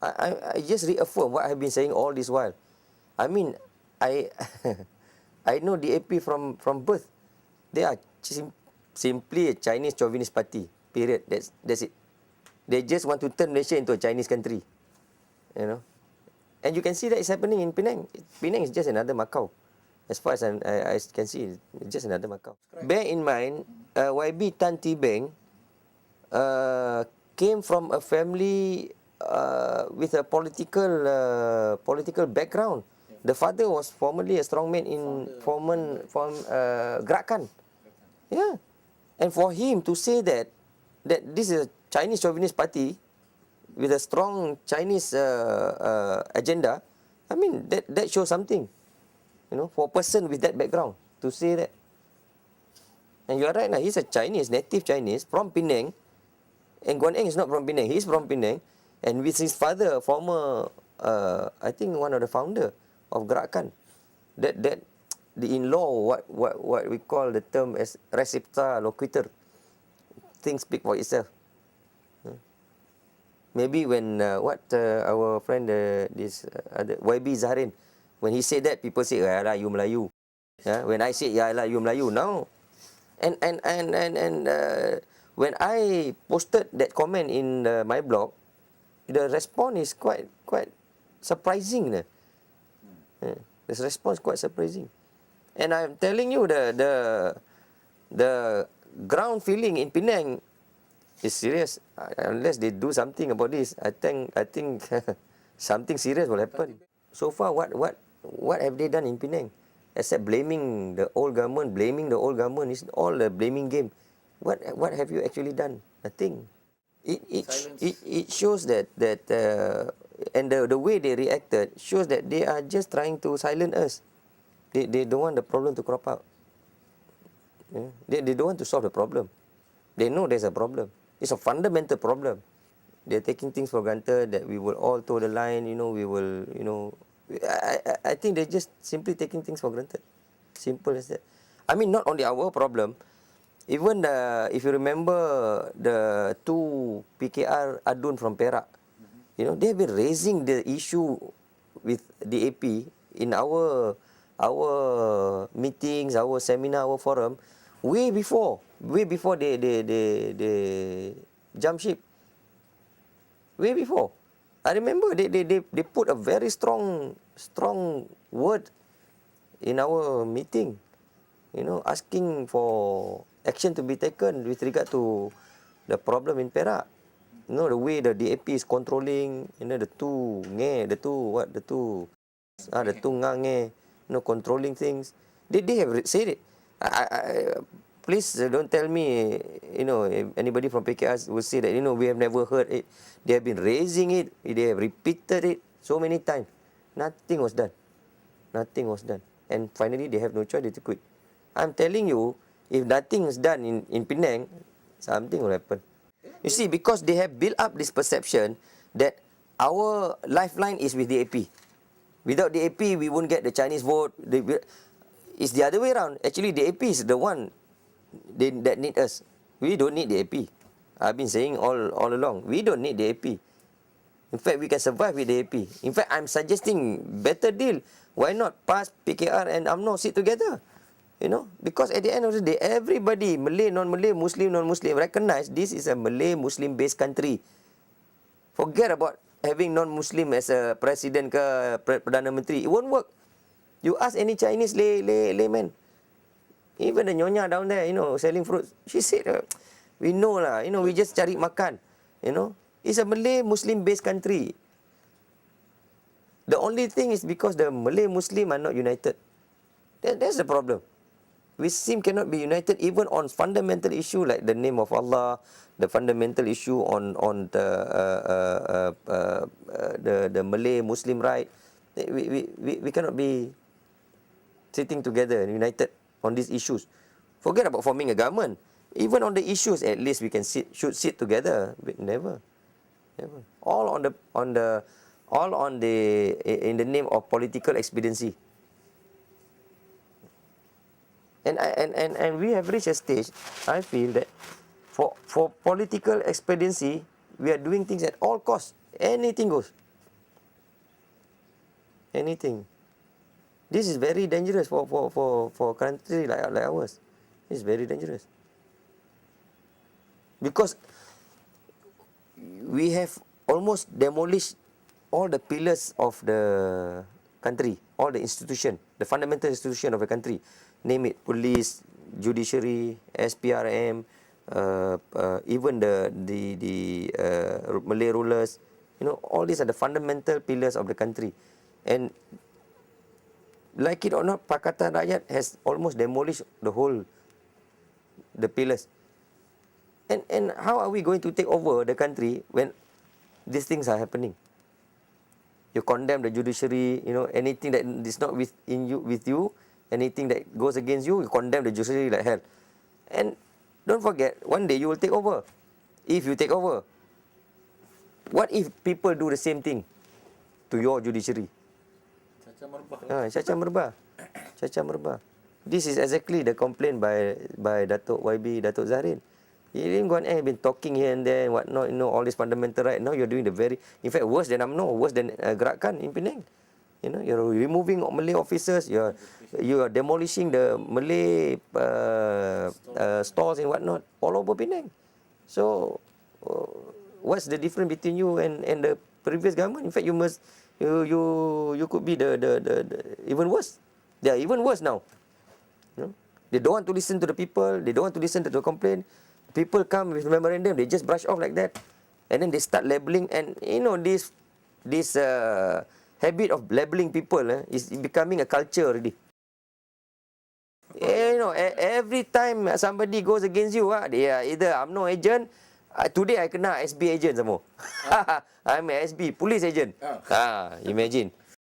I just reaffirm what I've been saying all this while. I mean, I I know DAP from birth. They are simply a Chinese chauvinist party. Period. That's it. They just want to turn Malaysia into a Chinese country. You know, and you can see that it's happening in Penang. Penang is just another Macau. As far as I can see, it's just another Macau. Bear in mind, YB Tan Tee Beng came from a family with a political background. The father was formerly a strongman from Gerakan. Yeah, and for him to say that this is a Chinese chauvinist party with a strong Chinese agenda, I mean that shows something. You know, for a person with that background to say that. And you are right now, he's a Chinese, native Chinese from Penang. And Guan Eng is not from Penang, he's from Penang. And with his father, former, I think one of the founder of Gerakan. That the in-law, what we call the term as recepta loquitur. Things speak for itself. Maybe when our friend YB Zahrin, when he said that, people say, "Yalah, you Melayu." Yeah? When I say, "Yalah, you Melayu," now, and when I posted that comment in my blog, the response is quite surprising. Yeah. The response quite surprising, and I'm telling you the ground feeling in Penang is serious. Unless they do something about this, I think something serious will happen. So far, what have they done in Penang? Except blaming the old government, is all a blaming game. What have you actually done? Nothing. It shows that and the way they reacted shows that they are just trying to silence us. They don't want the problem to crop out. Yeah? They don't want to solve the problem. They know there's a problem. It's a fundamental problem. They're taking things for granted that we will all toe the line. We will. I think they're just simply taking things for granted. Simple as that. I mean, not only our problem. Even if you remember the two PKR Adun from Perak, they have been raising the issue with the AP in our meetings, our seminar, our forum, way before they jump ship. Way before. I remember they put a very strong word in our meeting, asking for action to be taken with regard to the problem in Perak. The way the DAP is controlling, the two ngange, controlling things. They have said it. Please don't tell me, if anybody from PKR will say that, we have never heard it. They have been raising it. They have repeated it so many times. Nothing was done. And finally, they have no choice, they to quit. I'm telling you, if nothing is done in Penang, something will happen. You see, because they have built up this perception that our lifeline is with the AP. Without the AP, we won't get the Chinese vote. It's the other way around. Actually, the AP is the one that need us. We don't need the AP. I've been saying all along, we don't need the AP. In fact, we can survive with the AP. In fact, I'm suggesting better deal. Why not PAS, PKR and UMNO sit together? Because at the end of the day, everybody, Malay, non-Malay, Muslim, non-Muslim, recognize this is a Malay-Muslim-based country. Forget about having non-Muslim as a president ke Perdana Menteri. It won't work. You ask any Chinese layman, even the nyonya down there, selling fruits, she said, we know lah, we just cari makan, It's a Malay-Muslim-based country. The only thing is because the Malay-Muslim are not united. That's the problem. We cannot be united even on fundamental issue like the name of Allah, the fundamental issue on the Malay-Muslim right. We cannot be sitting together and united on these issues. Forget about forming a government. Even on the issues, at least we should sit together. But never. All in the name of political expediency. And we have reached a stage, I feel that for political expediency, we are doing things at all costs. Anything goes. anything. This is very dangerous for a country like ours. It's very dangerous. Because we have almost demolished all the pillars of the country, all the institution, the fundamental institution of a country. Name it, police, judiciary, SPRM, even the Malay rulers. You know, all these are the fundamental pillars of the country. And like it or not, Pakatan Rakyat has almost demolished the pillars. And how are we going to take over the country when these things are happening? You condemn the judiciary, you know, anything that is not with you, anything that goes against you, you condemn the judiciary like hell. And don't forget, one day you will take over. If you take over, what if people do the same thing to your judiciary? Cacah merbah. Cacah merbah. This is exactly the complaint by Datuk YB, Datuk Zahrin. He didn't go on air, been talking here and there, whatnot, you know, all this fundamental right. Now you're doing the in fact, worse than UMNO, worse than Gerakan in Penang. You know, you're removing Malay officers, you are demolishing the Malay stores and whatnot all over Penang. So, what's the difference between you and the previous government? In fact, you could be the even worse. They are even worse now. You know? They don't want to listen to the people. They don't want to listen to the complaint. People come with memorandum, they just brush off like that, and then they start labeling. And you know, this habit of labeling people is becoming a culture already. You know, every time somebody goes against you, they are either UMNO agent. Today I kena SB agent some more. I'm a SB police agent. Imagine.